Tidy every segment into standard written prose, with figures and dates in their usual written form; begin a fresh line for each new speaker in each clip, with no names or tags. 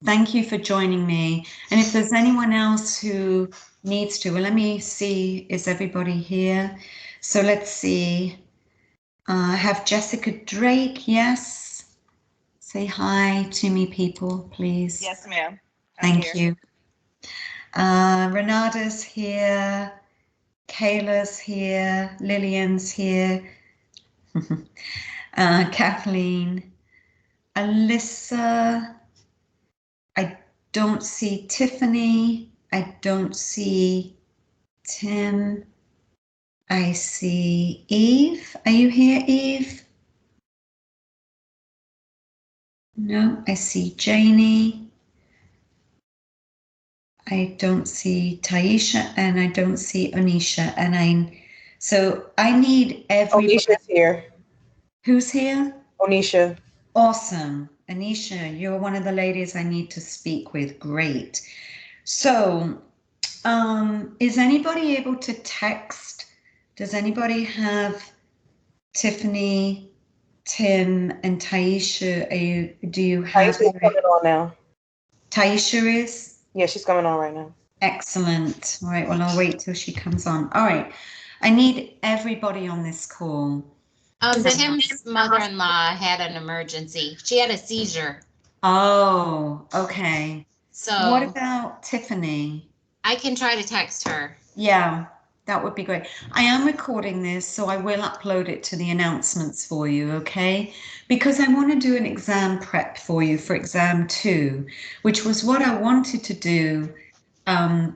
Thank you for joining me. And if there's anyone else who needs to, well, let me see, is everybody here? So let's see. Have Jessica Drake, yes. Say hi to me, people, please.
Yes, ma'am.
Thank you. Renata's here. Kayla's here. Lillian's here. Kathleen. Alyssa. I don't see Tiffany. I don't see Tim. I see Eve. Are you here, Eve? No, I see Janie. I don't see Taisha and I don't see Onisha. So I need everybody.
Onisha's here.
Who's here?
Onisha.
Awesome. Anisha, you're one of the ladies I need to speak with. Great. So, is anybody able to text? Does anybody have Tiffany, Tim, and Taisha? Do you have?
Taisha's coming on now.
Taisha is?
Yeah, she's coming on right now.
Excellent. All right, well, I'll wait till she comes on. All right. I need everybody on this call.
Tim's mother-in-law had an emergency. She had a seizure.
Oh, okay.
So
what about Tiffany?
I can try to text her.
Yeah, that would be great. I am recording this, so I will upload it to the announcements for you, okay? Because I want to do an exam prep for you for exam 2, which was what I wanted to do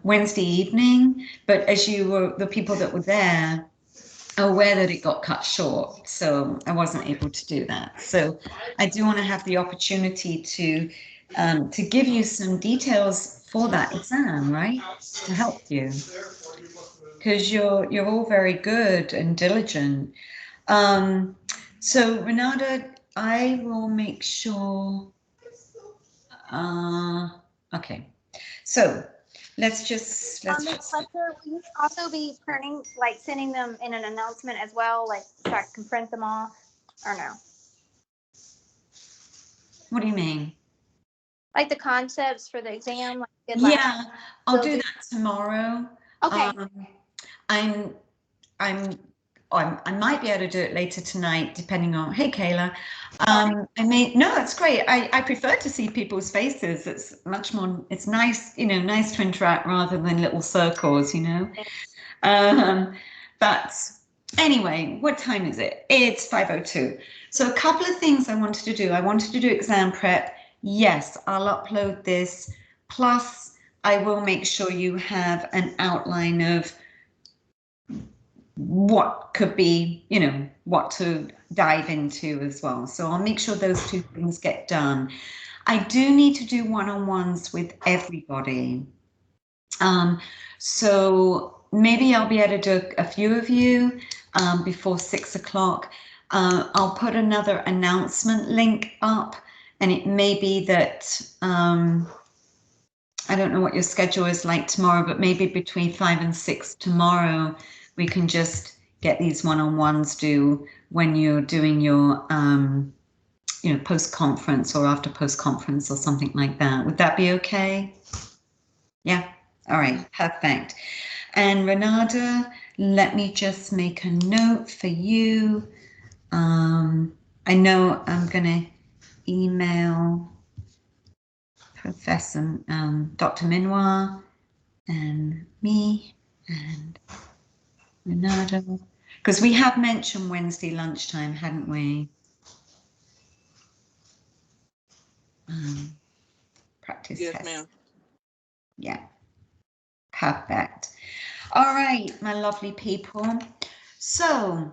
Wednesday evening, but as the people that were there are aware that it got cut short, so I wasn't able to do that. So I do want to have the opportunity to give you some details for that exam, right? To help you, because you're all very good and diligent. So Renata, I will make sure. Okay, so let's just.
Will you also be printing, like sending them in an announcement as well, like so I can print them off, or no?
What do you mean?
Like the concepts for the exam. Like
yeah, I'll do that tomorrow.
Okay.
I might be able to do it later tonight, depending on. Hey, Kayla. No, it's great. I prefer to see people's faces. It's much more. It's nice, nice to interact rather than little circles, But anyway, what time is it? It's 5:02. So a couple of things I wanted to do. I wanted to do exam prep. Yes, I'll upload this. Plus, I will make sure you have an outline of what could be, what to dive into as well. So I'll make sure those two things get done. I do need to do one-on-ones with everybody. So maybe I'll be able to do a few of you before 6 o'clock. I'll put another announcement link up, and it may be that I don't know what your schedule is like tomorrow, but maybe between 5 and 6 tomorrow, we can just get these one-on-ones due when you're doing your, post-conference or after post-conference or something like that. Would that be okay? Yeah. All right. Perfect. And Renata, let me just make a note for you. I know I'm going to email Professor Dr. Minwar and me and Renata, because we have mentioned Wednesday lunchtime, hadn't we? Practice
yes,
test.
ma'am.
Yeah. Perfect. All right, my lovely people. So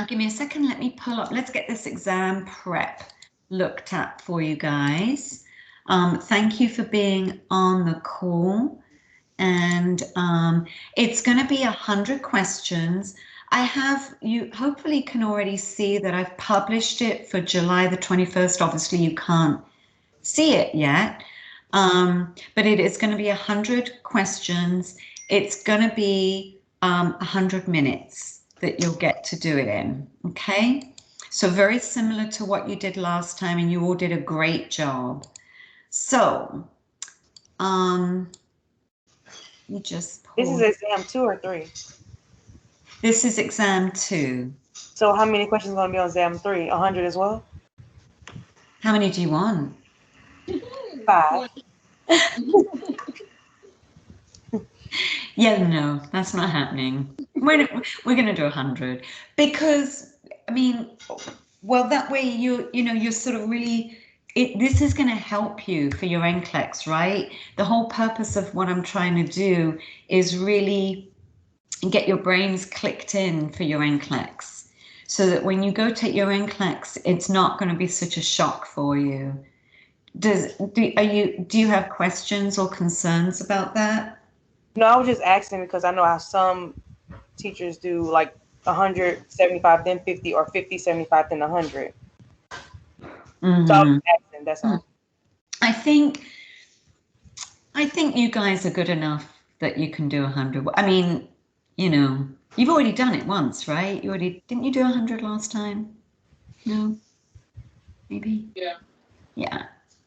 give me a second. Let me pull up. Let's get this exam prep looked at for you guys. Thank you for being on the call. And it's going to be 100 questions. You hopefully can already see that I've published it for July the 21st. Obviously, you can't see it yet, but it is going to be 100 questions. It's going to be 100 minutes that you'll get to do it in. Okay, so very similar to what you did last time, and you all did a great job. So, you just
This
pause.
is exam 2 or 3.
This is exam 2.
So how many questions going to be on exam 3? 100 as well?
How many do you want?
5.
Yeah, no, that's not happening. We're going to do 100 because, I mean, well, that way you're sort of really, this is going to help you for your NCLEX, right? The whole purpose of what I'm trying to do is really get your brains clicked in for your NCLEX, so that when you go take your NCLEX, it's not going to be such a shock for you. Do you have questions or concerns about that?
No, I was just asking because I know how some teachers do like 175, then 50, or 50, 75, then 100.
Mm-hmm.
So I was asking, that's all.
I think you guys are good enough that you can do 100. I mean, you've already done it once, right? Didn't you do 100 last time? No, maybe. Yeah.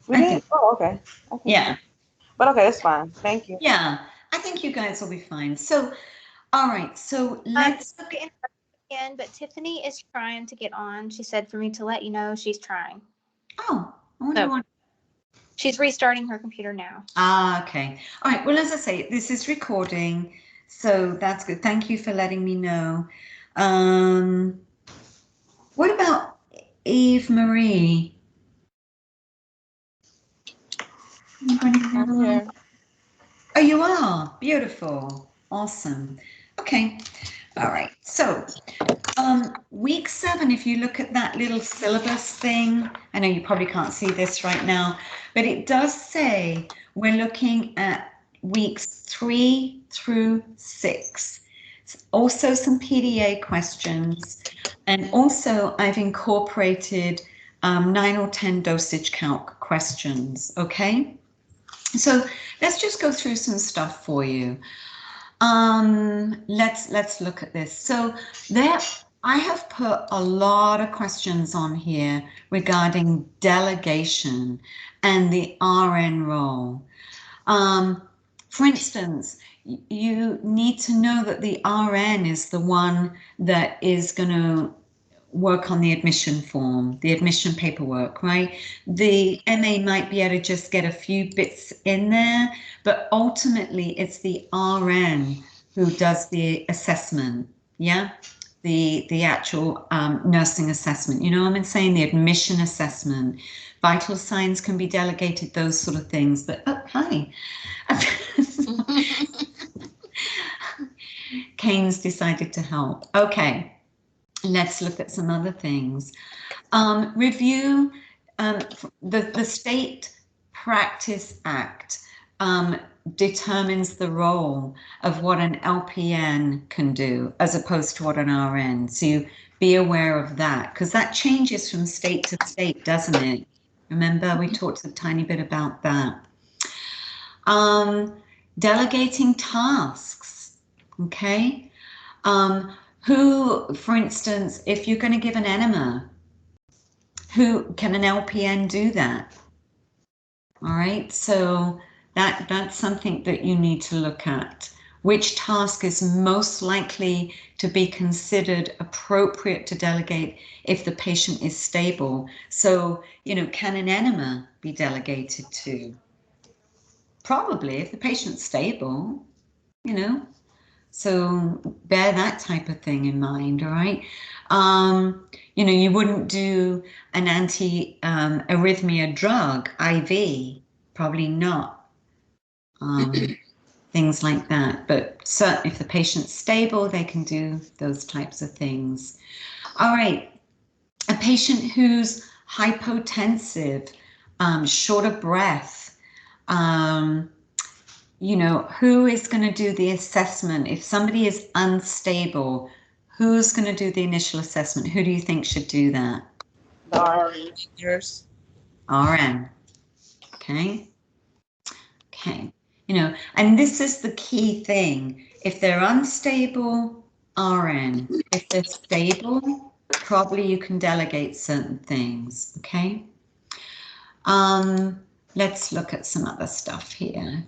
We
I
did?
think-
Oh, okay.
Yeah.
But okay, that's fine. Thank you.
Yeah. I think you guys will be fine. So, all right. So let's.
Again, but Tiffany is trying to get on. She said for me to let you know she's trying.
Oh, I wonder
So-
what.
She's restarting her computer now.
Okay. All right. Well, as I say, this is recording, so that's good. Thank you for letting me know. What about Eve Marie?
I'm here.
Oh, you are beautiful. Awesome. Okay. All right. So, week 7, if you look at that little syllabus thing, I know you probably can't see this right now, but it does say we're looking at weeks 3 through 6. Also some PDA questions, and also I've incorporated 9 or 10 dosage calc questions. Okay. So let's just go through some stuff for you. Let's look at this. So there, I have put a lot of questions on here regarding delegation and the RN role. For instance, you need to know that the RN is the one that is going to work on the admission form, the admission paperwork, right? The MA might be able to just get a few bits in there, but ultimately it's the RN who does the assessment, yeah? The actual nursing assessment, you know what I'm saying? The admission assessment. Vital signs can be delegated, those sort of things, but, oh, hi. Kane's decided to help. Okay. Let's look at some other things. Review the State Practice Act determines the role of what an LPN can do as opposed to what an RN. So you be aware of that, because that changes from state to state, doesn't it? Remember, we talked a tiny bit about that. Delegating tasks, okay? Who, for instance, if you're going to give an enema, who can an LPN do that? All right, so that's something that you need to look at. Which task is most likely to be considered appropriate to delegate if the patient is stable? So, can an enema be delegated to? Probably, if the patient's stable, So bear that type of thing in mind, all right? You wouldn't do an anti-arrhythmia drug, IV, probably not. Things like that, but certainly if the patient's stable, they can do those types of things. All right, a patient who's hypotensive, short of breath, who is going to do the assessment? If somebody is unstable, who's going to do the initial assessment? Who do you think should do that?
The RN nurse.
RN. Okay. Okay. And this is the key thing. If they're unstable, RN. If they're stable, probably you can delegate certain things. Okay. let's look at some other stuff here.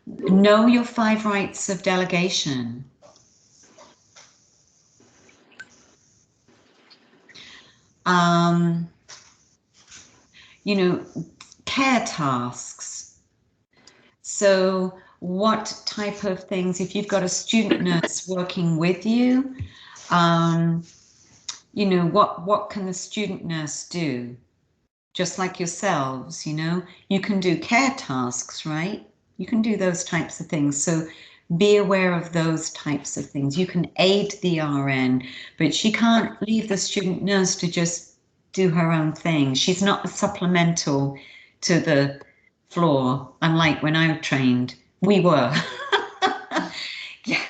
Know your 5 rights of delegation. You know, care tasks. So what type of things, if you've got a student nurse working with you, you know, what can the student nurse do? Just like yourselves, you know, you can do care tasks, right? You can do those types of things. So be aware of those types of things. You can aid the RN, but she can't leave the student nurse to just do her own thing. She's not supplemental to the floor, unlike when I trained. We were. Yeah.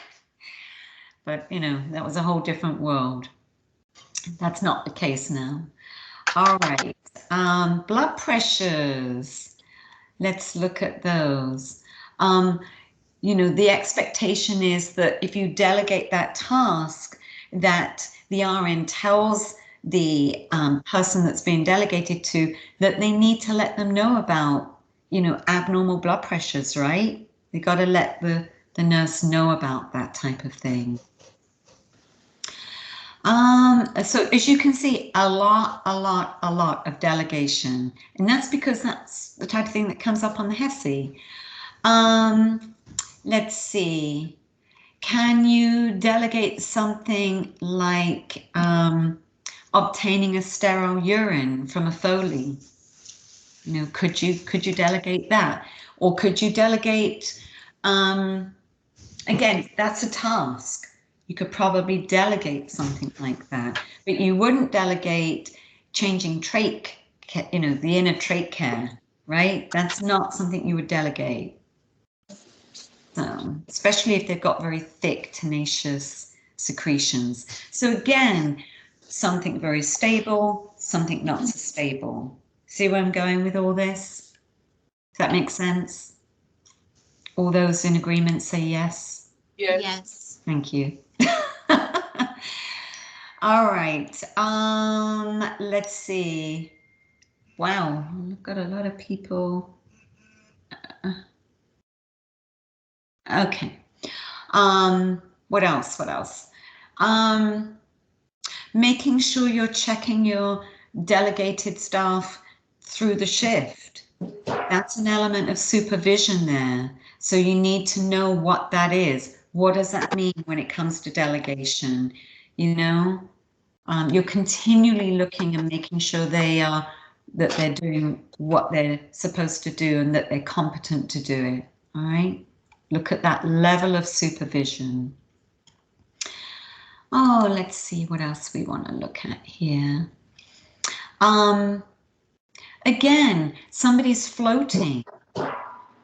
But, you know, that was a whole different world. That's not the case now. All right. Blood pressures. Let's look at those. You know, the expectation is that if you delegate that task, that the RN tells the person that's being delegated to that they need to let them know about, you know, abnormal blood pressures, right? They got to let the nurse know about that type of thing. So as you can see, a lot of delegation, and that's because that's the type of thing that comes up on the HESI. Let's see. Can you delegate something like obtaining a sterile urine from a Foley? You know, could you delegate that? Or could you delegate, again, that's a task. You could probably delegate something like that, but you wouldn't delegate changing trach, you know, the inner trach care, right? That's not something you would delegate. So, especially if they've got very thick, tenacious secretions. So again, something very stable, something not so stable. See where I'm going with all this? Does that make sense? All those in agreement say yes?
Yes.
Thank you. All right. Let's see. Wow, I've got a lot of people. Okay. What else? Making sure you're checking your delegated staff through the shift. That's an element of supervision there. So you need to know what that is. What does that mean when it comes to delegation? You know, you're continually looking and making sure that they're doing what they're supposed to do and that they're competent to do it. All right. Look at that level of supervision. Oh, let's see what else we want to look at here. Again, somebody's floating.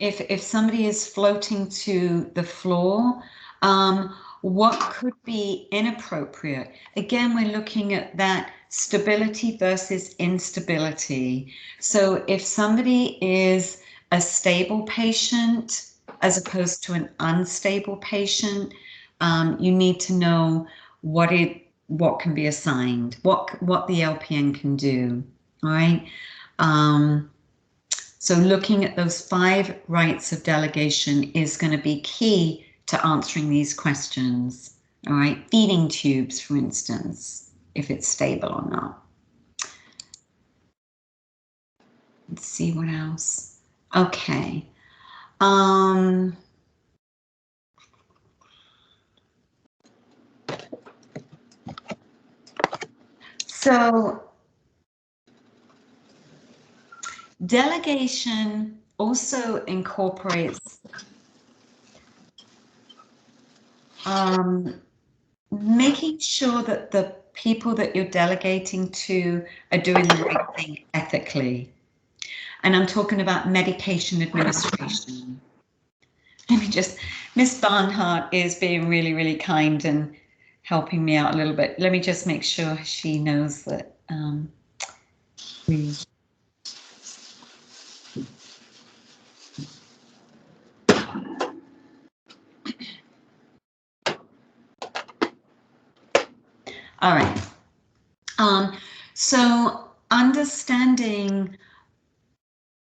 If somebody is floating to the floor, what could be inappropriate? Again, we're looking at that stability versus instability. So if somebody is a stable patient as opposed to an unstable patient, you need to know what can be assigned, what the LPN can do. All right. So looking at those 5 rights of delegation is going to be key to answering these questions. All right, feeding tubes, for instance, if it's stable or not. Let's see what else. Okay. So delegation also incorporates making sure that the people that you're delegating to are doing the right thing ethically. And I'm talking about medication administration. Let me just, Miss Barnhart is being really, really kind and helping me out a little bit. Let me just make sure she knows that we. All right. So understanding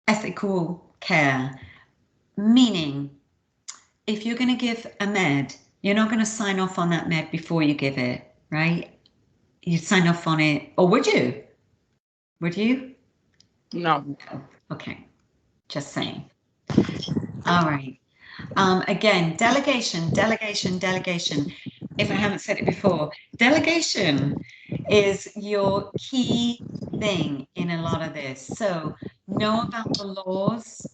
ethical care, meaning if you're going to give a med, you're not going to sign off on that med before you give it, right? You'd sign off on it, or would you? Would you?
No.
No. Okay, just saying. All right. Again, delegation. If I haven't said it before, delegation is your key thing in a lot of this. So know about the laws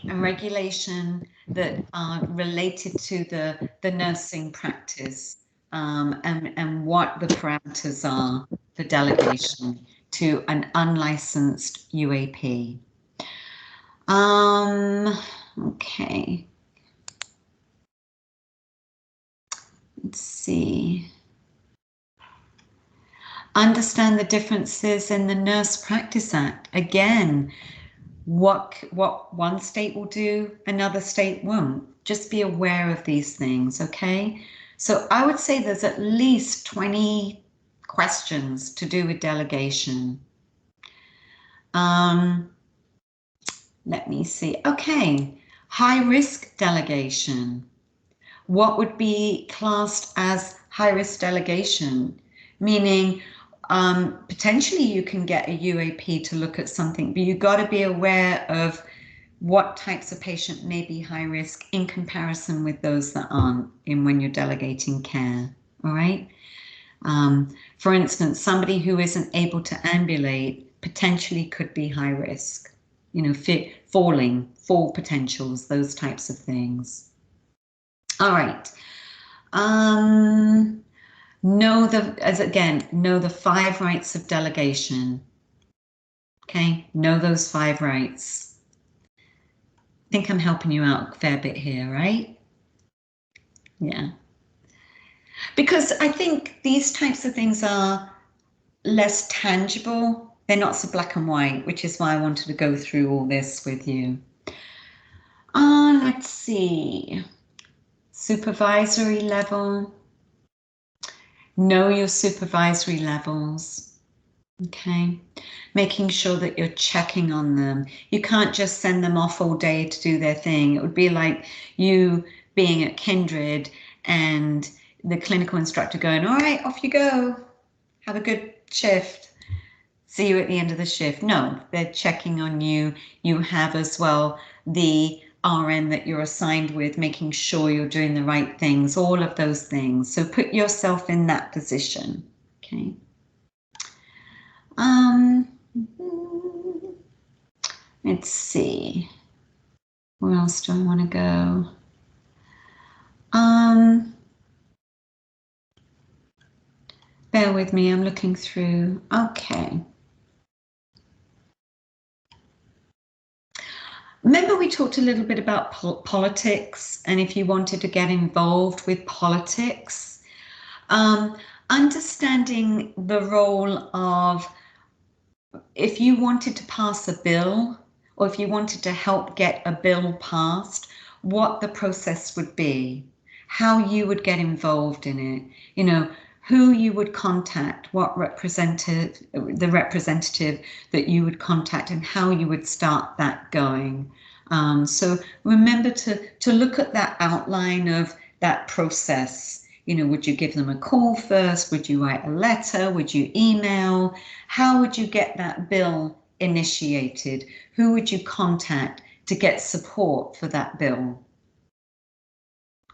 and regulation that are related to the nursing practice, and what the parameters are for delegation to an unlicensed UAP. Okay. Let's see. Understand the differences in the Nurse Practice Act. Again, what one state will do, another state won't. Just be aware of these things, okay? So I would say there's at least 20 questions to do with delegation. Let me see. Okay, high risk delegation. What would be classed as high risk delegation? Meaning, potentially you can get a UAP to look at something, but you've got to be aware of what types of patient may be high risk in comparison with those that aren't in when you're delegating care, all right? For instance, somebody who isn't able to ambulate potentially could be high risk, you know, fall potentials, those types of things. All right. Know the 5 rights of delegation. Okay, know those 5 rights. I think I'm helping you out a fair bit here, right? Yeah. Because I think these types of things are less tangible. They're not so black and white, which is why I wanted to go through all this with you. Let's see. Supervisory level. Know your supervisory levels. Okay. Making sure that you're checking on them. You can't just send them off all day to do their thing. It would be like you being at Kindred and the clinical instructor going, all right, off you go. Have a good shift. See you at the end of the shift. No, they're checking on you. You have as well the RN that you're assigned with, making sure you're doing the right things, all of those things. So put yourself in that position. Okay. Let's see. Where else do I want to go? Bear with me, I'm looking through. Okay. Remember we talked a little bit about politics, and if you wanted to get involved with politics, understanding the role of, if you wanted to pass a bill, or if you wanted to help get a bill passed, what the process would be, how you would get involved in it, you know, who you would contact, what representative that you would contact, and how you would start that going. So remember to look at that outline of that process. You know, would you give them a call first? Would you write a letter? Would you email? How would you get that bill initiated? Who would you contact to get support for that bill?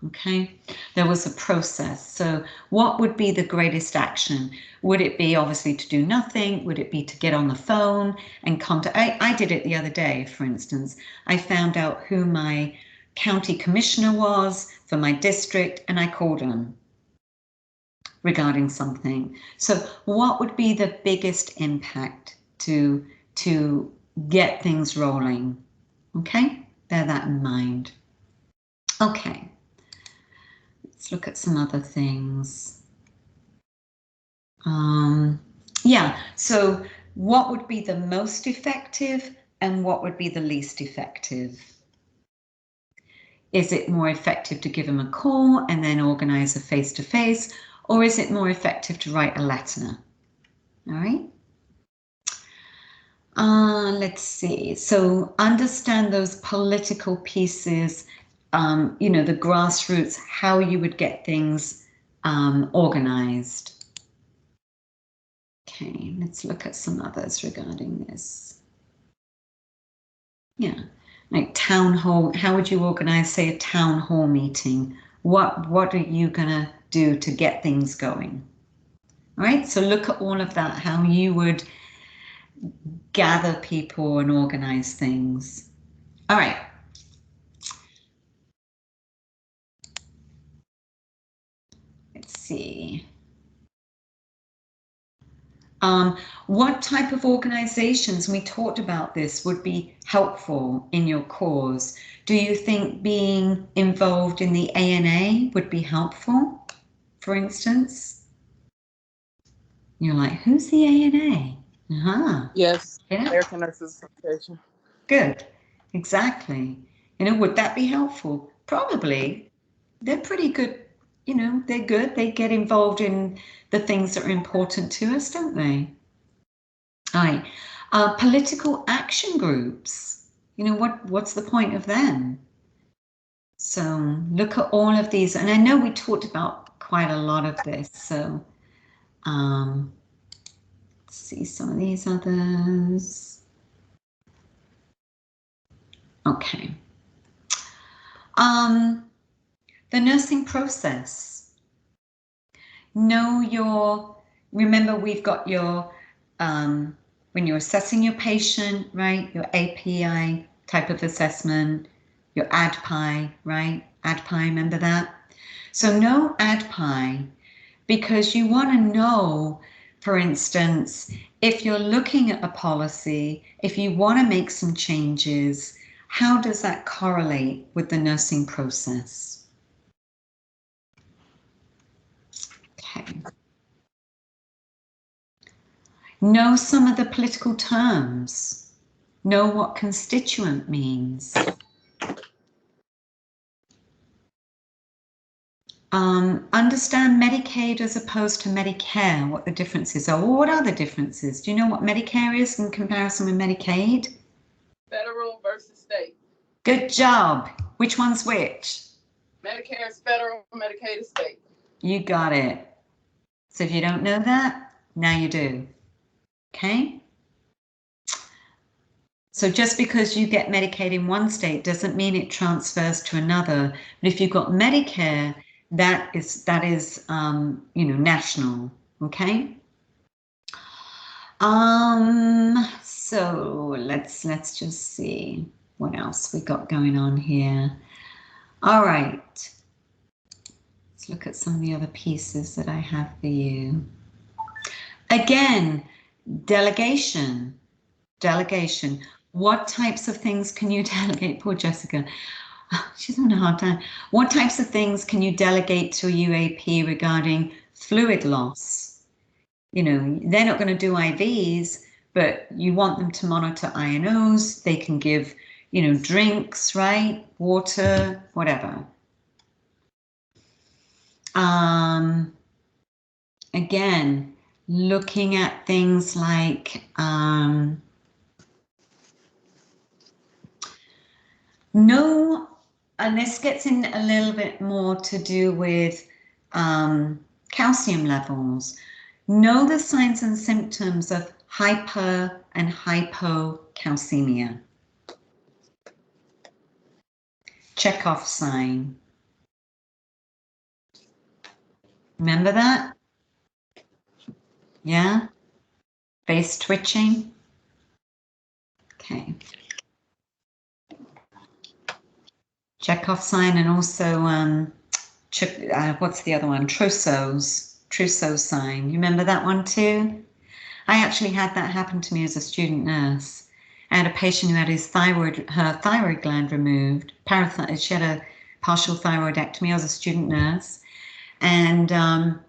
Okay, there was a process. So what would be the greatest action? Would it be obviously to do nothing? Would it be to get on the phone and contact? I did it the other day, for instance. I found out who my county commissioner was for my district, and I called him regarding something. So what would be the biggest impact to get things rolling? Okay, bear that in mind. Okay. Let's look at some other things. Yeah, so what would be the most effective and what would be the least effective? Is it more effective to give them a call and then organize a face-to-face, or is it more effective to write a letter? All right. Let's see. So understand those political pieces, you know, the grassroots, how you would get things organized. Okay, let's look at some others regarding this. Yeah, like town hall. How would you organize, say, a town hall meeting? What are you gonna do to get things going? All right, so look at all of that, how you would gather people and organize things. All right. Let's see. What type of organizations, we talked about this, would be helpful in your cause? Do you think being involved in the ANA would be helpful, for instance? You're like, who's the ANA?
Yes,
Yeah.
American Nurses Association.
Good, exactly. You know, would that be helpful? Probably. They're pretty good, you know, they're good. They get involved in the things that are important to us, don't they? All right. Political action groups, you know, what's the point of them? So look at all of these, and I know we talked about quite a lot of this, so let's see some of these others. Okay. The nursing process. Remember we've got your, when you're assessing your patient, right? Your API type of assessment, your ADPI, right? ADPI, remember that? So know ADPI because you want to know, for instance, if you're looking at a policy, if you want to make some changes, how does that correlate with the nursing process? Okay. Know some of the political terms. Know what constituent means. Understand Medicaid as opposed to Medicare, what the differences are. Well, what are the differences? Do you know what Medicare is in comparison with Medicaid?
Federal versus state.
Good job. Which one's which?
Medicare is federal, Medicaid is state.
You got it. So if you don't know that, now you do. Okay? So just because you get Medicaid in one state doesn't mean it transfers to another. But if you've got Medicare, that is you know, national. Okay. So let's just see what else we got going on here. All right. Let's look at some of the other pieces that I have for you. Again, delegation. Delegation. What types of things can you delegate? Poor Jessica. She's having a hard time. What types of things can you delegate to a UAP regarding fluid loss? You know, they're not going to do IVs, but you want them to monitor INOs. They can give, you know, drinks, right? Water, whatever. Again, looking at things like and this gets in a little bit more to do with calcium levels. Know the signs and symptoms of hyper and hypocalcemia. Chekhov sign. Remember that? Yeah? Face twitching. Okay. Chekhov sign, and also what's the other one? Trousseau sign. You remember that one too? I actually had that happen to me as a student nurse. I had a patient who had her thyroid gland removed. She had a partial thyroidectomy. I was a student nurse, and I'm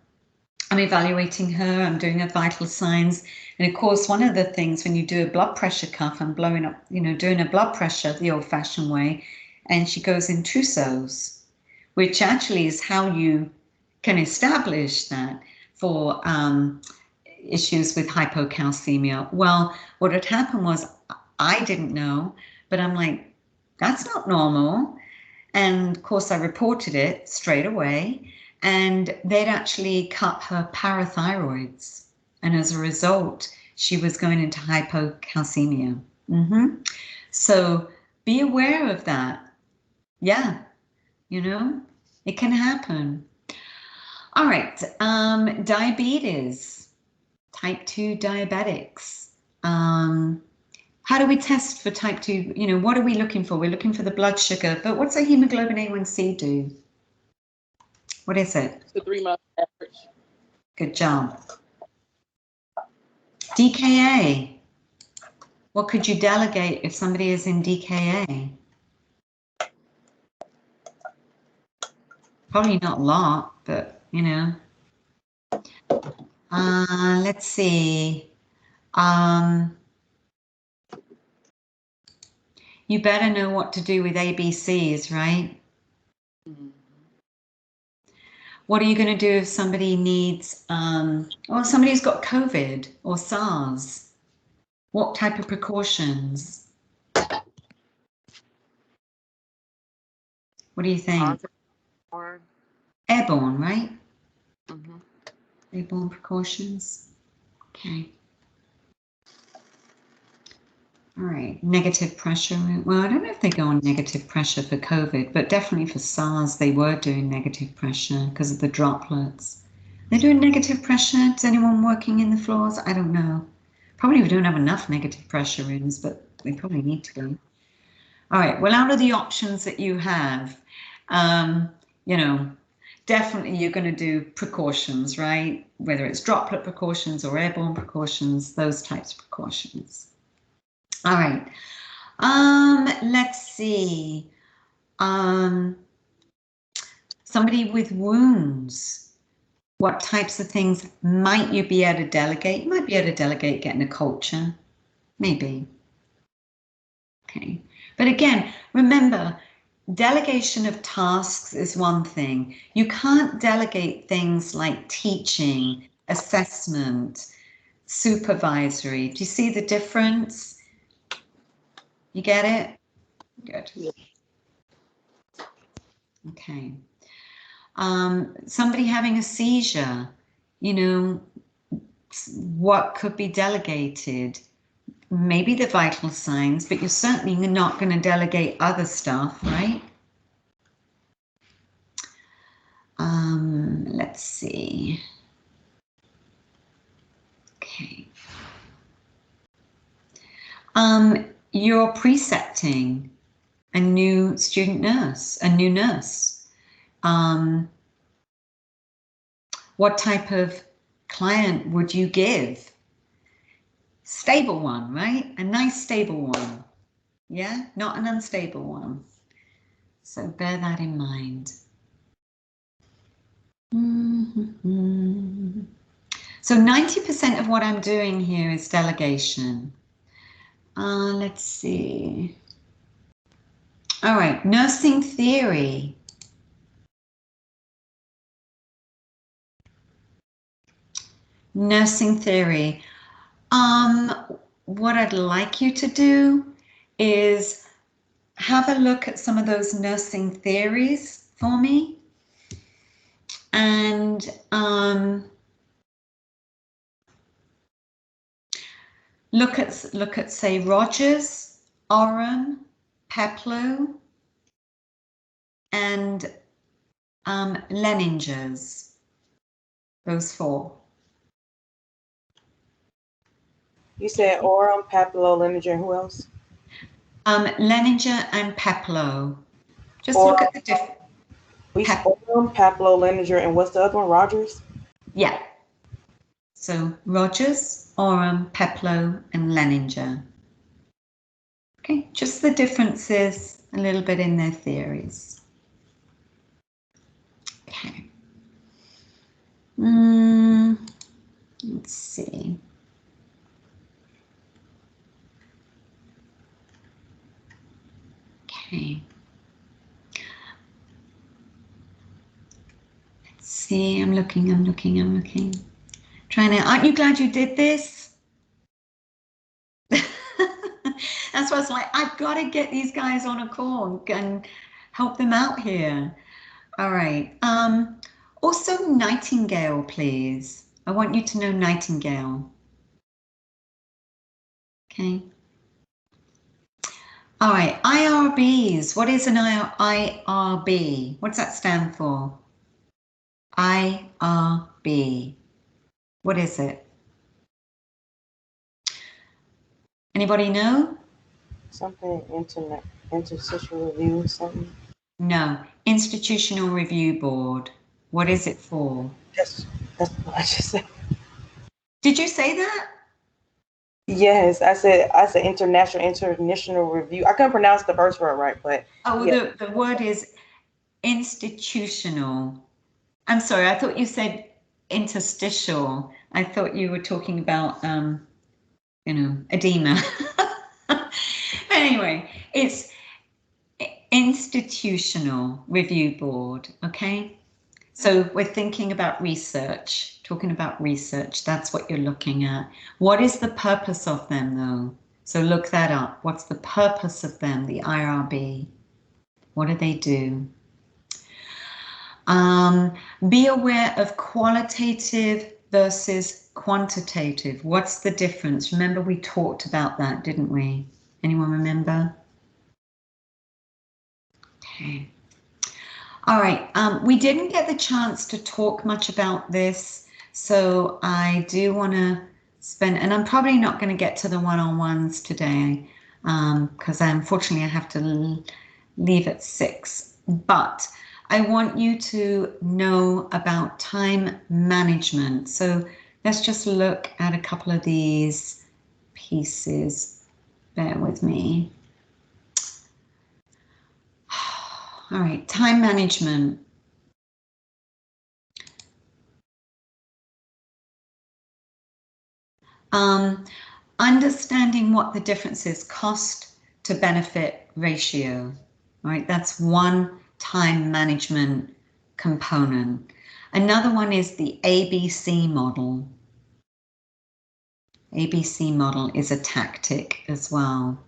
evaluating her. I'm doing her vital signs, and of course, one of the things when you do a blood pressure cuff, I'm blowing up, you know, doing a blood pressure the old-fashioned way. And she goes in trousseaus, which actually is how you can establish that for issues with hypocalcemia. Well, what had happened was I didn't know, but I'm like, that's not normal. And of course, I reported it straight away, and they'd actually cut her parathyroids. And as a result, she was going into hypocalcemia. So be aware of that. Yeah, you know, it can happen. All right, diabetes, type 2 diabetics. How do we test for type 2? You know, what are we looking for? We're looking for the blood sugar, but what's a hemoglobin A1C do? What is it?
It's the 3-month average.
Good job. DKA. What could you delegate if somebody is in DKA? Probably not a lot, but you know. Let's see. You better know what to do with ABCs, right? What are you going to do if somebody needs, or somebody's got COVID or SARS? What type of precautions? What do you think? Airborne, right? Airborne precautions. Okay. All right, negative pressure. Well, I don't know if they go on negative pressure for COVID, but definitely for SARS, they were doing negative pressure because of the droplets. They're doing negative pressure. Is anyone working in the floors? I don't know. Probably we don't have enough negative pressure rooms, but we probably need to go. All right, well, out of the options that you have, you know, definitely you're going to do precautions, right? Whether it's droplet precautions or airborne precautions, those types of precautions. All right, let's see. Somebody with wounds, what types of things might you be able to delegate? You might be able to delegate getting a culture, maybe. Okay, but again, remember, delegation of tasks is one thing. You can't delegate things like teaching, assessment, supervisory. Do you see the difference? You get it? Good. Okay. Somebody having a seizure, you know, what could be delegated? Maybe the vital signs, but you're certainly not going to delegate other stuff, right? Let's see. Okay. You're precepting a new student nurse, a new nurse. What type of client would you give? Stable one, right? A nice stable one. Yeah, not an unstable one. So bear that in mind. So 90% of what I'm doing here is delegation. Let's see. All right, nursing theory. Nursing theory. What I'd like you to do is have a look at some of those nursing theories for me. And look at say Rogers, Oram, Peploe, and Leninger's. Those four.
You said Oram, Peploe, Leninger, and who else?
Leninger and Peploe. Just
Oram,
look at the different.
Oram, Peploe, Leninger, and what's the other one? Rogers?
Yeah. So Rogers, Oram, Peploe, and Leninger. Okay, just the differences a little bit in their theories. Okay. Let's see. Okay. Let's see, I'm looking. Trying to, aren't you glad you did this? That's why I was like, I've got to get these guys on a call and help them out here. All right. Also, Nightingale, please. I want you to know Nightingale. Okay. All right. IRBs. What is an IRB? What's that stand for? IRB. What is it? Anybody know?
Something interstitial review, something.
No. Institutional Review Board. What is it for?
That's what I just said.
Did you say that?
Yes, I said international review. I couldn't pronounce the first word right, but
Oh,
yeah.
the word is institutional. I'm sorry, I thought you said interstitial. I thought you were talking about, you know, edema. Anyway, it's Institutional Review Board, okay? So we're thinking about research, talking about research. That's what you're looking at. What is the purpose of them, though? So look that up. What's the purpose of them, the IRB? What do they do? Be aware of qualitative versus quantitative. What's the difference? Remember, we talked about that, didn't we? Anyone remember? Okay. All right. We didn't get the chance to talk much about this, so I do want to spend, and I'm probably not going to get to the one-on-ones today because unfortunately I have to leave at 6. But I want you to know about time management. So let's just look at a couple of these pieces. Bear with me. All right, time management. Understanding what the difference is, cost to benefit ratio. All right, that's one time management component. Another one is the ABC model. ABC model is a tactic as well.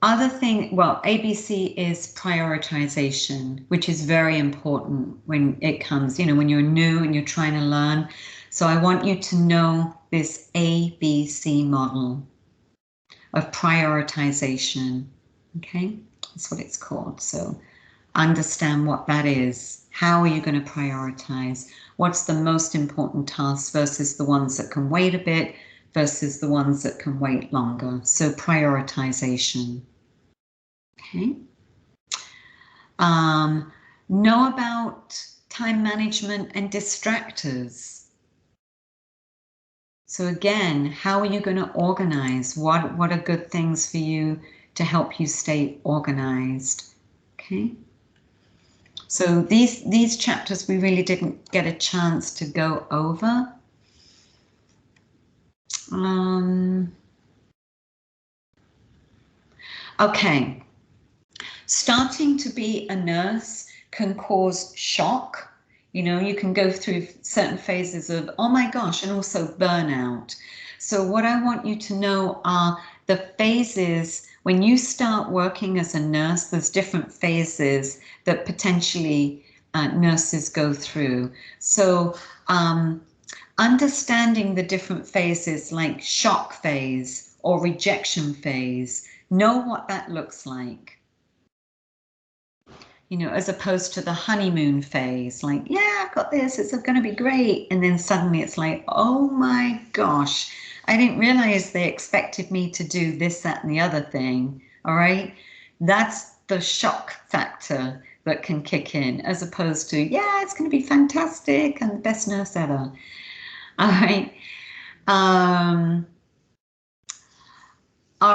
Other thing, well, ABC is prioritization, which is very important when it comes, you know, when you're new and you're trying to learn. So I want you to know this ABC model of prioritization. Okay, that's what it's called. So understand what that is. How are you going to prioritize? What's the most important task versus the ones that can wait a bit versus the ones that can wait longer? So prioritization. Okay. Know about time management and distractors. So again, how are you going to organize? What are good things for you to help you stay organized? Okay. So these chapters we really didn't get a chance to go over. Okay. Starting to be a nurse can cause shock. You know, you can go through certain phases of, oh my gosh, and also burnout. So what I want you to know are the phases when you start working as a nurse, there's different phases that potentially nurses go through. So understanding the different phases like shock phase or rejection phase, know what that looks like. You know, as opposed to the honeymoon phase, like, yeah, I've got this, it's going to be great. And then suddenly it's like, oh my gosh, I didn't realize they expected me to do this, that, and the other thing. All right. That's the shock factor that can kick in, as opposed to, yeah, it's going to be fantastic and the best nurse ever. All right. All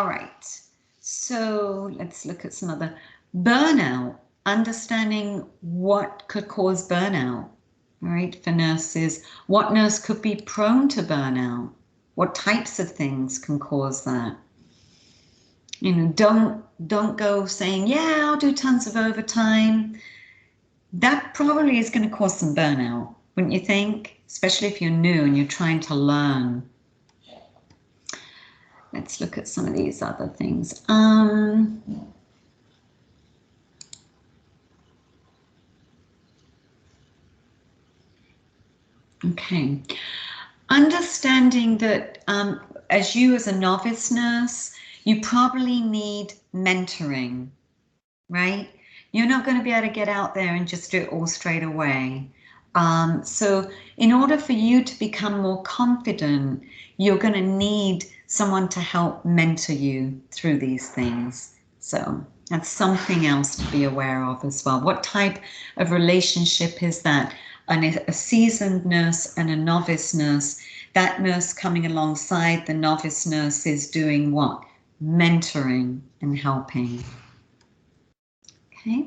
right. So let's look at some other burnout. Understanding what could cause burnout, right, for nurses. What nurse could be prone to burnout? What types of things can cause that? You know, don't go saying, yeah, I'll do tons of overtime. That probably is going to cause some burnout, wouldn't you think? Especially if you're new and you're trying to learn. Let's look at some of these other things. Okay. Understanding that as you as a novice nurse, you probably need mentoring, right? You're not going to be able to get out there and just do it all straight away. So in order for you to become more confident, you're going to need someone to help mentor you through these things. So that's something else to be aware of as well. What type of relationship is that? A seasoned nurse and a novice nurse, that nurse coming alongside the novice nurse is doing what? Mentoring and helping. Okay.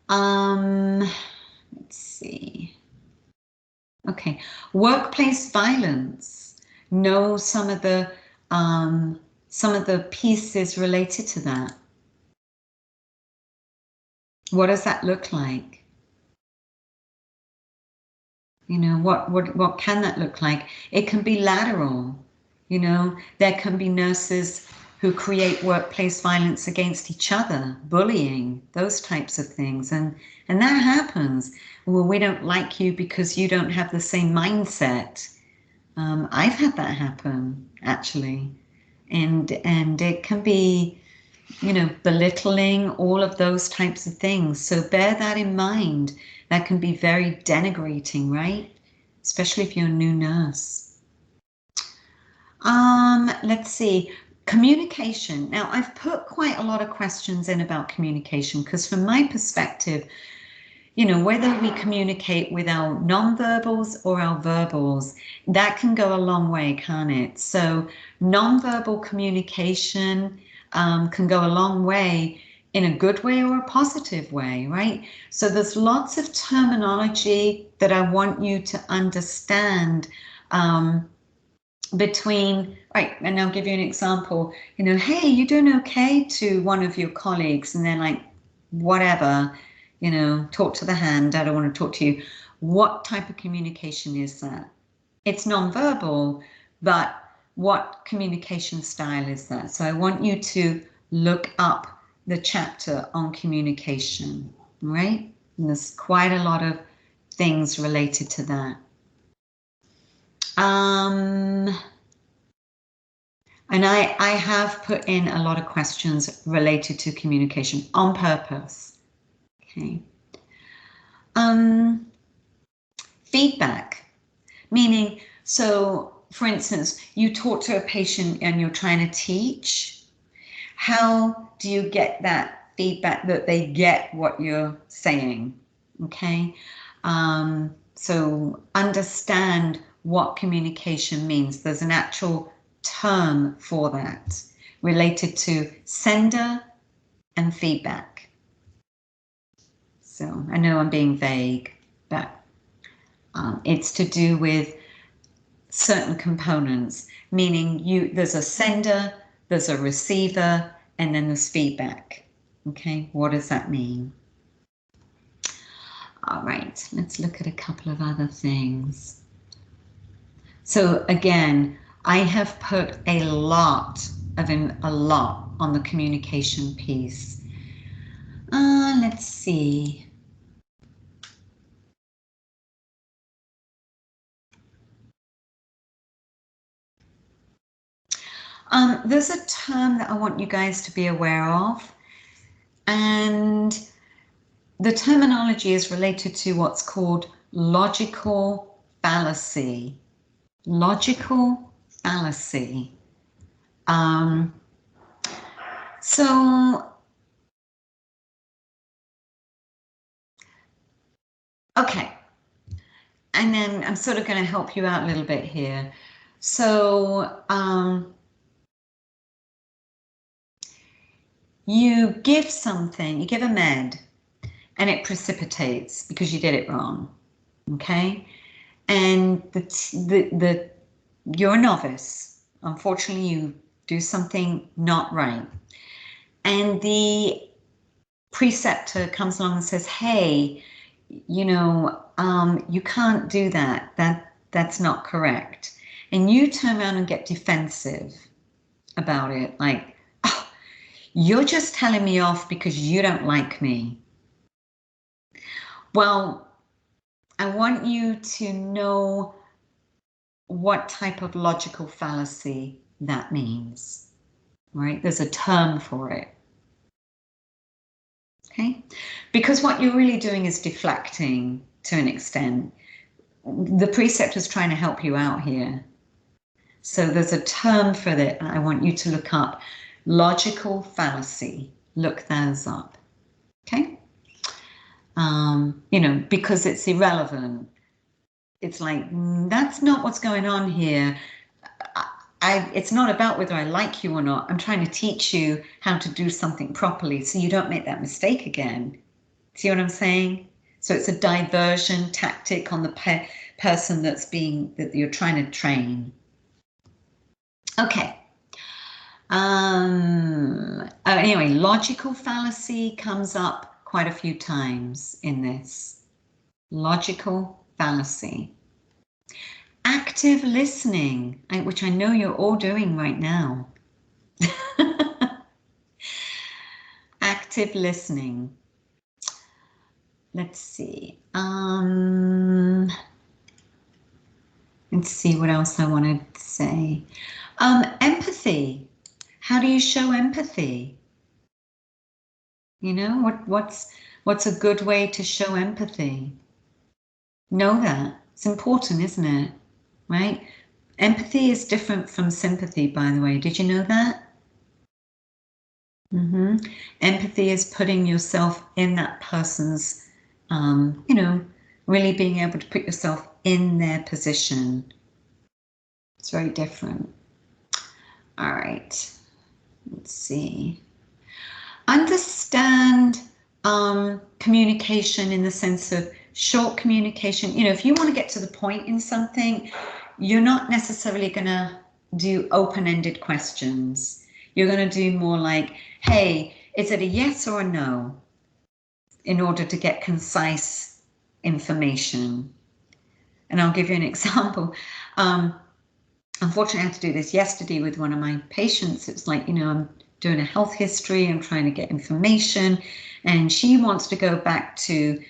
Let's see. Okay, workplace violence. Know some of the pieces related to that. What does that look like? You know, what can that look like? It can be lateral. You know, there can be nurses who create workplace violence against each other, bullying, those types of things. And that happens. Well, we don't like you because you don't have the same mindset. I've had that happen, actually. And it can be, you know, belittling, all of those types of things. So bear that in mind. That can be very denigrating, right? Especially if you're a new nurse. Let's see. Communication. Now, I've put quite a lot of questions in about communication because from my perspective, you know, whether we communicate with our non-verbals or our verbals, that can go a long way, can't it? So non-verbal communication can go a long way in a good way or a positive way, right? So there's lots of terminology that I want you to understand between, right, and I'll give you an example, you know, hey, you doing okay, to one of your colleagues, and they're like, whatever, you know, talk to the hand, I don't want to talk to you. What type of communication is that? It's nonverbal, but what communication style is that? So I want you to look up the chapter on communication, right? And there's quite a lot of things related to that. And I have put in a lot of questions related to communication on purpose. Okay. Feedback, meaning, so for instance, you talk to a patient and you're trying to teach. How do you get that feedback that they get what you're saying? Okay. So understand what communication means. There's an actual term for that related to sender and feedback. So I know I'm being vague, but it's to do with certain components, meaning there's a sender, there's a receiver, and then there's feedback. Okay, what does that mean? All right, let's look at a couple of other things. So again, I have put a lot on the communication piece. Let's see. There's a term that I want you guys to be aware of, and the terminology is related to what's called logical fallacy. Logical fallacy. Okay, and then I'm sort of going to help you out a little bit here. So you give something, you give a med, and it precipitates because you did it wrong, okay? And you're a novice. Unfortunately, you do something not right. And the preceptor comes along and says, hey, you know, you can't do that. That's not correct. and you turn around and get defensive about it, like, oh, you're just telling me off because you don't like me. Well, I want you to know what type of logical fallacy that means, right? There's a term for it. Okay, because what you're really doing is deflecting to an extent. The preceptor is trying to help you out here. So there's a term for that. I want you to look up logical fallacy. Look those up. Okay. You know, because it's irrelevant. It's like, that's not what's going on here. It's not about whether I like you or not. I'm trying to teach you how to do something properly so you don't make that mistake again. See what I'm saying? So it's a diversion tactic on the person that you're trying to train. Okay. Anyway, logical fallacy comes up quite a few times in this. Logical fallacy. Active listening, which I know you're all doing right now. Active listening. Let's see. Let's see what else I wanted to say. Empathy. How do you show empathy? You know, what's a good way to show empathy? Know that. It's important, isn't it? Right? Empathy is different from sympathy, by the way. Did you know that? Empathy is putting yourself in that person's, you know, really being able to put yourself in their position. It's very different. All right. Let's see. Understand communication in the sense of short communication. You know, if you want to get to the point in something, you're not necessarily going to do open-ended questions. You're going to do more like, hey, is it a yes or a no? In order to get concise information. And I'll give you an example. Unfortunately, I had to do this yesterday with one of my patients. It's like, you know, I'm doing a health history, I'm trying to get information, and she wants to go back to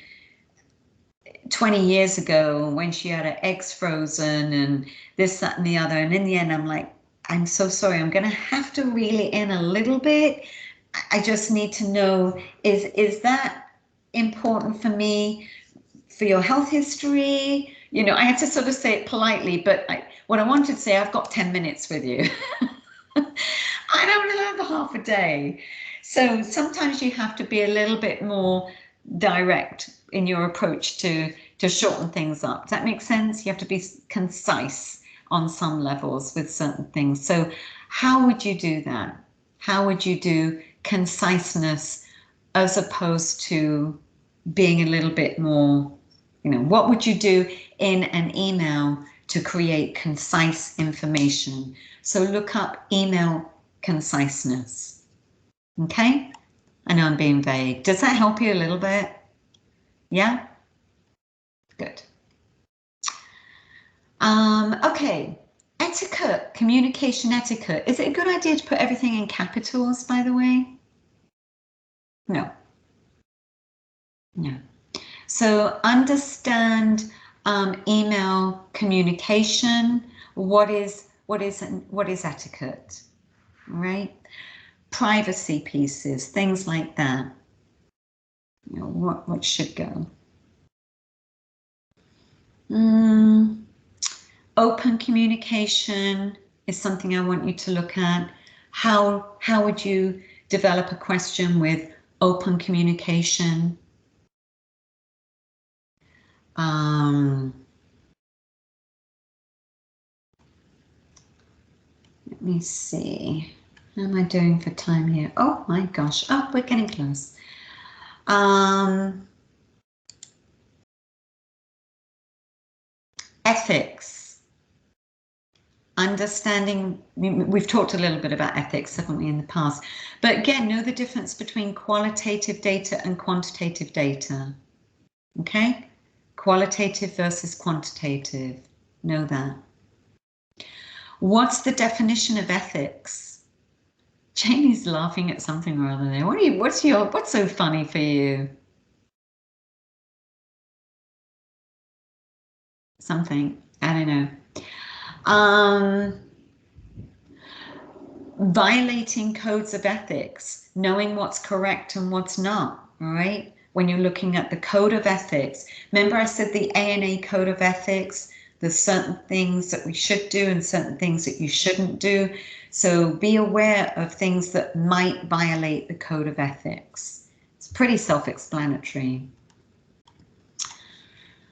20 years ago when she had her eggs frozen and this, that, and the other. And in the end, I'm like, I'm so sorry, I'm going to have to reel it in a little bit. I just need to know, is that important for me, for your health history? You know, I had to sort of say it politely, but what I wanted to say, I've got 10 minutes with you. I don't have half a day. So sometimes you have to be a little bit more direct in your approach to shorten things up. Does that make sense? You have to be concise on some levels with certain things. So how would you do that? How would you do conciseness as opposed to being a little bit more, you know, what would you do in an email to create concise information? So look up email conciseness. Okay, I know I'm being vague. Does that help you a little bit? Yeah, good. Okay, etiquette, communication etiquette. Is it a good idea to put everything in capitals, by the way? No. No. So understand email communication. What is etiquette, right? Privacy pieces, things like that. You know, what should go. Open communication is something I want you to look at. How would you develop a question with open communication? Let me see. How am I doing for time here? Oh my gosh. Oh, we're getting close. Ethics. Understanding, we've talked a little bit about ethics, haven't we, in the past? But again, know the difference between qualitative data and quantitative data. Okay? Qualitative versus quantitative. Know that. What's the definition of ethics? Jamie's laughing at something or other there. What's so funny for you? Something, I don't know. Violating codes of ethics, knowing what's correct and what's not, all right? When you're looking at the code of ethics, remember I said the ANA code of ethics, there's certain things that we should do and certain things that you shouldn't do. So be aware of things that might violate the code of ethics. It's pretty self-explanatory.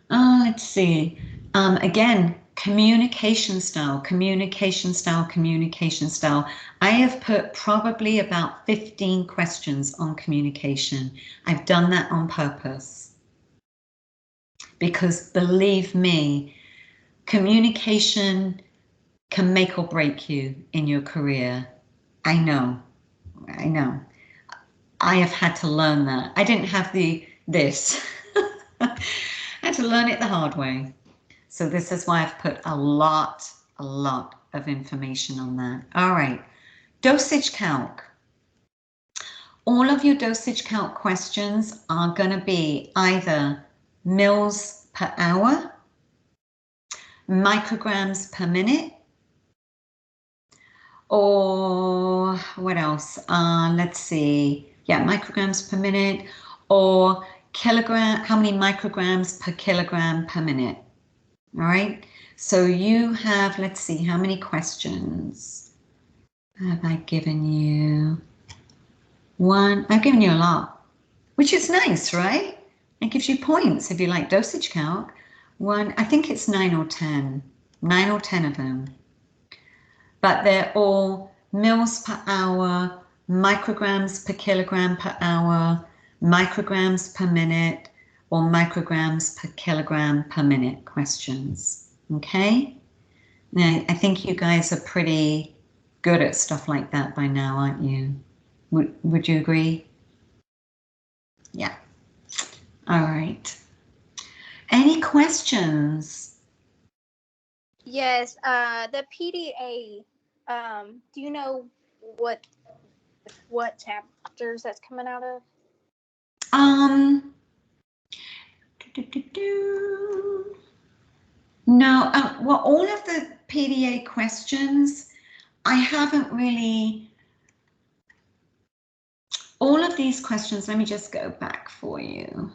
Let's see. Again, communication style, communication style, communication style. I have put probably about 15 questions on communication. I've done that on purpose. Because believe me, communication can make or break you in your career. I know. I have had to learn that. I didn't have this. I had to learn it the hard way. So this is why I've put a lot of information on that. All right, dosage calc. All of your dosage calc questions are going to be either mils per hour, micrograms per minute, or what else? Let's see. Yeah, micrograms per minute, or kilogram. How many micrograms per kilogram per minute? All right, so you have, let's see, how many questions have I given you? One, I've given you a lot, which is nice, right? It gives you points if you like dosage calc. One, I think it's 9 or 10 of them. But they're all mils per hour, micrograms per kilogram per hour, micrograms per minute, or micrograms per kilogram per minute questions, okay? Now, I think you guys are pretty good at stuff like that by now, aren't you? Would you agree? Yeah. All right. Any questions?
Yes, the PDA, do you know what chapters that's coming out of?
No, well, all of the PDA questions, I haven't really, all of these questions, let me just go back for you.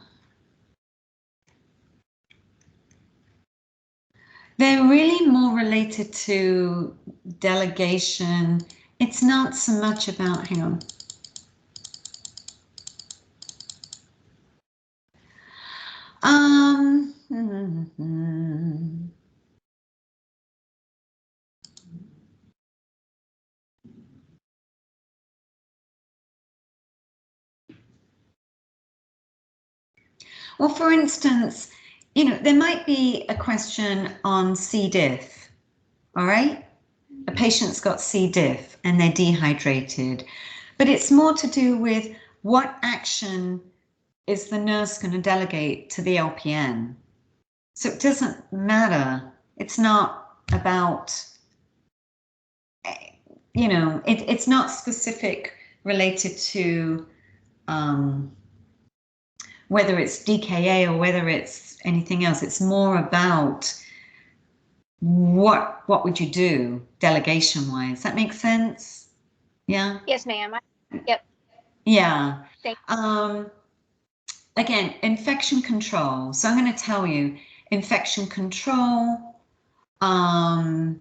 They're really more related to delegation. It's not so much about, hang on. Well, for instance, you know, there might be a question on C. diff, all right? A patient's got C. diff and they're dehydrated, but it's more to do with what action is the nurse going to delegate to the LPN. So it doesn't matter. It's not about, you know, it's not specific related to whether it's DKA or whether it's anything else. It's more about what would you do delegation wise. That makes sense? Yeah.
Yes, ma'am. Yep.
Yeah.
Thank
Again, infection control. So I'm going to tell you infection control, a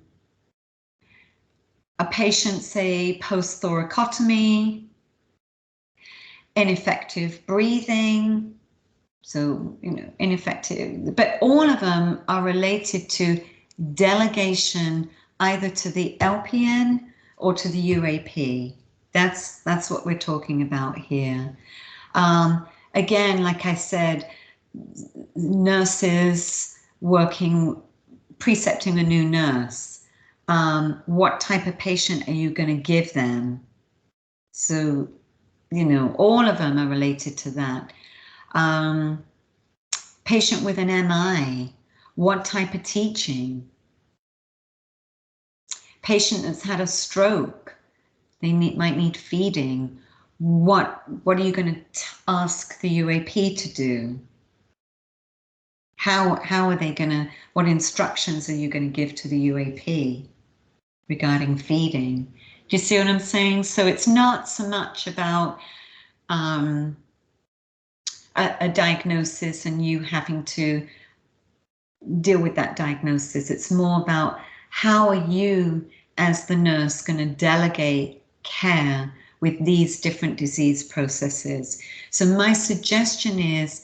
patient, say, post-thoracotomy, ineffective breathing. So, you know, ineffective, but all of them are related to delegation either to the LPN or to the UAP. That's what we're talking about here. Again, like I said, nurses working, precepting a new nurse. What type of patient are you going to give them? So, you know, all of them are related to that. Patient with an MI, what type of teaching? patient that's had a stroke, they might need feeding. What are you going to ask the UAP to do? How are they going to, what instructions are you going to give to the UAP regarding feeding? Do you see what I'm saying? So it's not so much about a diagnosis and you having to deal with that diagnosis. It's more about how are you as the nurse going to delegate care with these different disease processes. So my suggestion is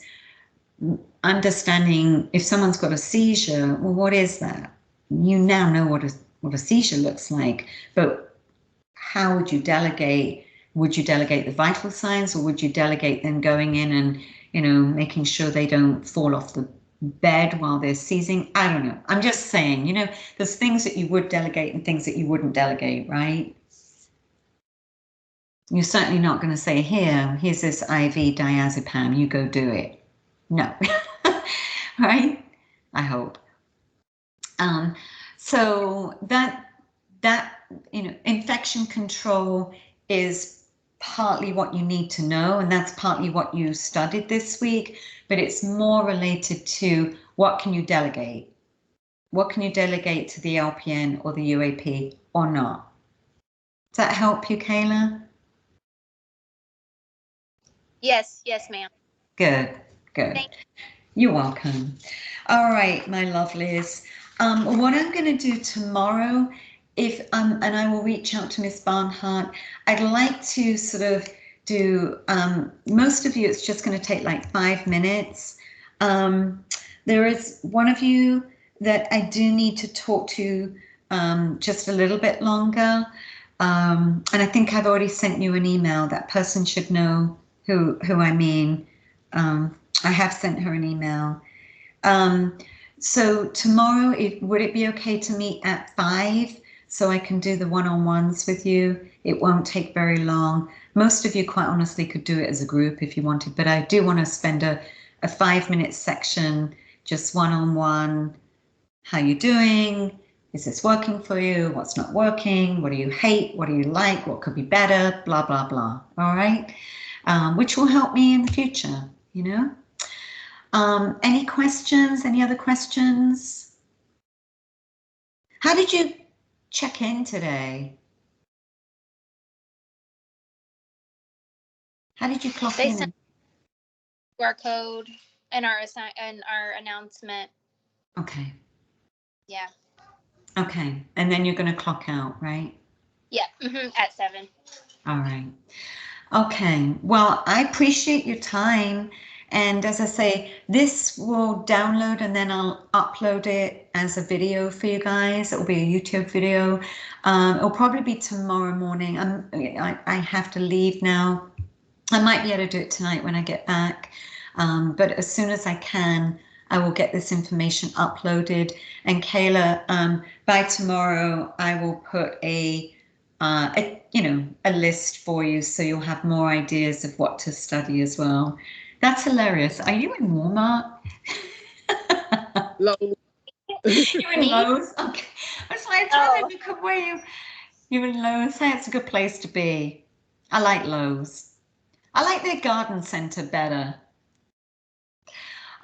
understanding if someone's got a seizure, well, what is that? You now know what a seizure looks like, but how would you delegate? Would you delegate the vital signs, or would you delegate them going in and, you know, making sure they don't fall off the bed while they're seizing? I don't know. I'm just saying, you know, there's things that you would delegate and things that you wouldn't delegate, right? You're certainly not going to say, here's this IV diazepam, you go do it. No, right? I hope. So that, you know, infection control is partly what you need to know, and that's partly what you studied this week, but it's more related to what can you delegate? What can you delegate to the LPN or the UAP or not? Does that help you, Kayla?
Yes, ma'am.
Good. You're welcome. All right, my lovelies. What I'm going to do tomorrow, and I will reach out to Miss Barnhart, I'd like to sort of do, most of you, it's just going to take like 5 minutes. There is one of you that I do need to talk to just a little bit longer. And I think I've already sent you an email. That person should know who I mean. I have sent her an email. So tomorrow, would it be okay to meet at 5 so I can do the one-on-ones with you? It won't take very long. Most of you, quite honestly, could do it as a group if you wanted, but I do want to spend a 5-minute section, just one-on-one. How you doing? Is this working for you? What's not working? What do you hate? What do you like? What could be better? Blah, blah, blah. All right. Which will help me in the future, you know? Any questions? Any other questions? How did you check in today? How did you clock
They
in?
sent QR code in our announcement.
Okay.
Yeah.
Okay. And then you're going to clock out, right?
Yeah. At 7.
All right. Okay. Well, I appreciate your time. And as I say, this will download and then I'll upload it as a video for you guys. It will be a YouTube video. It'll probably be tomorrow morning. I have to leave now. I might be able to do it tonight when I get back. But as soon as I can, I will get this information uploaded. And Kayla, by tomorrow, I will put a list for you so you'll have more ideas of what to study as well. That's hilarious. Are you in Walmart?
Lowe's.
You're in Lowe's? Okay. I was like, trying to look at where you're in Lowe's. Hey, it's a good place to be. I like Lowe's. I like their garden center better.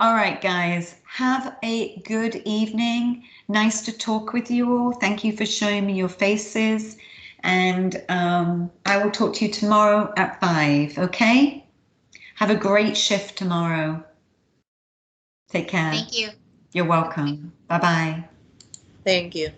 All right, guys, have a good evening. Nice to talk with you all. Thank you for showing me your faces. And I will talk to you tomorrow at 5, okay? Have a great shift tomorrow. Take care.
Thank you.
You're welcome. Bye-bye.
Thank you.